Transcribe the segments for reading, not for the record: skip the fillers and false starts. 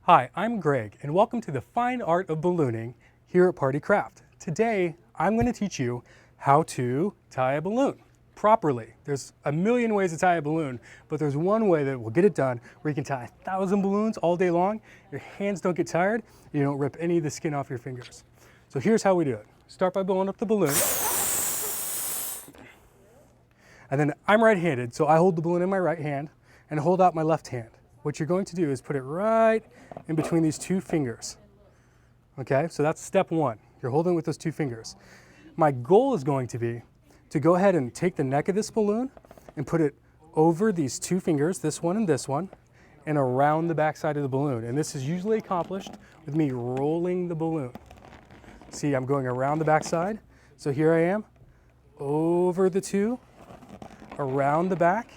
Hi, I'm Greg, and welcome to the fine art of ballooning here at Party Craft. Today, I'm going to teach you how to tie a balloon properly. There's a million ways to tie a balloon, but there's one way that will get it done where you can tie 1,000 balloons all day long, your hands don't get tired, and you don't rip any of the skin off your fingers. So here's how we do it. Start by blowing up the balloon. And then I'm right-handed, so I hold the balloon in my right hand and hold out my left hand. What you're going to do is put it right in between these two fingers. Okay, so that's step one. You're holding it with those two fingers. My goal is going to be to go ahead and take the neck of this balloon and put it over these two fingers, this one, and around the back side of the balloon. And this is usually accomplished with me rolling the balloon. See, I'm going around the back side. So here I am, over the two, around the back.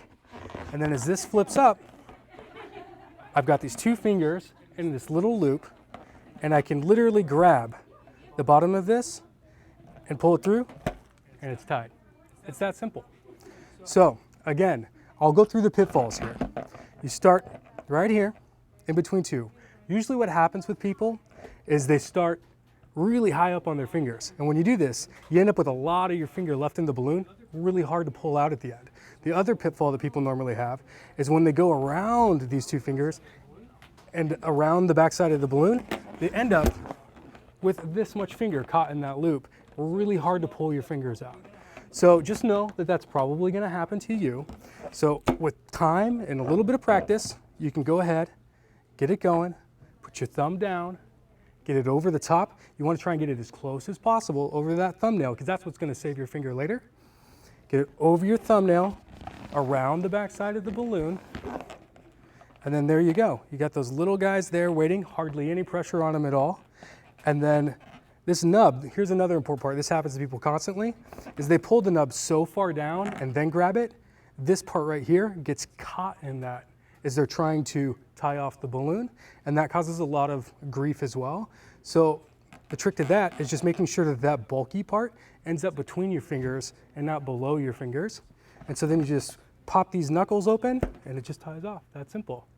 And then as this flips up, I've got these two fingers in this little loop, and I can literally grab the bottom of this and pull it through, and it's tied. It's that simple. So again, I'll go through the pitfalls here. You start right here in between two. Usually what happens with people is they start really high up on their fingers. And when you do this, you end up with a lot of your finger left in the balloon, really hard to pull out at the end. The other pitfall that people normally have is when they go around these two fingers and around the backside of the balloon, they end up with this much finger caught in that loop. Really hard to pull your fingers out. So just know that that's probably gonna happen to you. So with time and a little bit of practice, you can go ahead, get it going, put your thumb down, get it over the top. You want to try and get it as close as possible over that thumbnail because that's what's going to save your finger later. Get it over your thumbnail, around the back side of the balloon, and then there you go. You got those little guys there waiting, hardly any pressure on them at all. And then this nub, here's another important part, this happens to people constantly, is they pull the nub so far down and then grab it, this part right here gets caught in that as they're trying to tie off the balloon, and that causes a lot of grief as well. So the trick to that is just making sure that that bulky part ends up between your fingers and not below your fingers. And so then you just pop these knuckles open and it just ties off. That simple.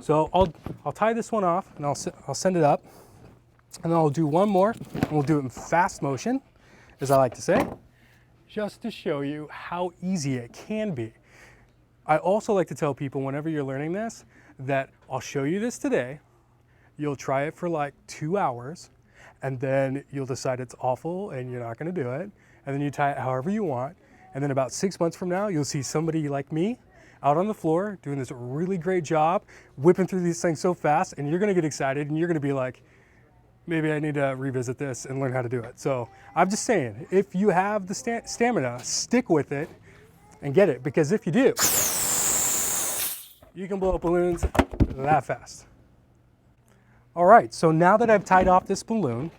So I'll tie this one off and I'll send it up, and then I'll do one more and we'll do it in fast motion, as I like to say, just to show you how easy it can be. I also like to tell people whenever you're learning this that I'll show you this today, you'll try it for like 2 hours, and then you'll decide it's awful and you're not gonna do it, and then you tie it however you want, and then about 6 months from now, you'll see somebody like me out on the floor doing this really great job, whipping through these things so fast, and you're gonna get excited and you're gonna be like, maybe I need to revisit this and learn how to do it. So I'm just saying, if you have the stamina, stick with it and get it, because if you do, you can blow up balloons that fast. All right, so now that I've tied off this balloon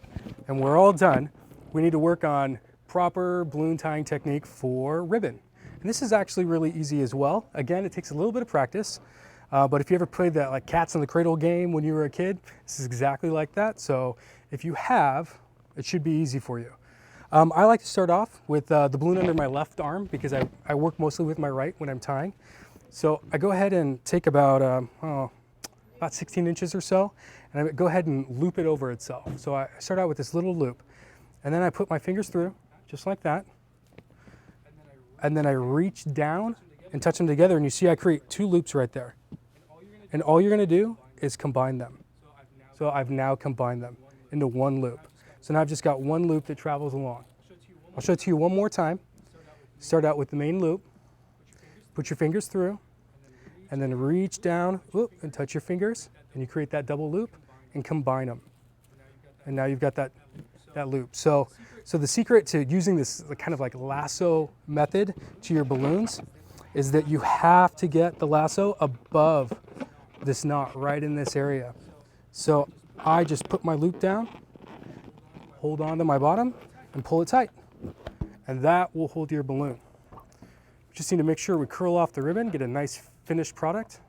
and we're all done, we need to work on proper balloon tying technique for ribbon. And this is actually really easy as well. Again, it takes a little bit of practice, but if you ever played that like cats in the cradle game when you were a kid, this is exactly like that. So if you have, it should be easy for you. I like to start off with the balloon under my left arm because I work mostly with my right when I'm tying. So I go ahead and take about 16 inches or so, and I go ahead and loop it over itself. So I start out with this little loop, and then I put my fingers through, just like that. And then I reach down and touch them together, and you see I create 2 loops right there. And all you're gonna do is combine them. So I've now combined them into one loop. So now I've just got one loop that travels along. I'll show it to you one more time. Start out with the main loop, put your fingers through, and then reach down and touch your fingers, and you create that double loop and combine them. And now you've got that loop. So the secret to using this kind of like lasso method to your balloons is that you have to get the lasso above this knot right in this area. So I just put my loop down, hold on to my bottom, and pull it tight. And that will hold your balloon. Just need to make sure we curl off the ribbon, get a nice finished product.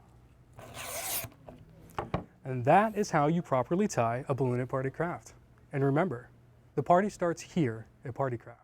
And that is how you properly tie a balloon at Party Craft. And remember, the party starts here at Party Craft.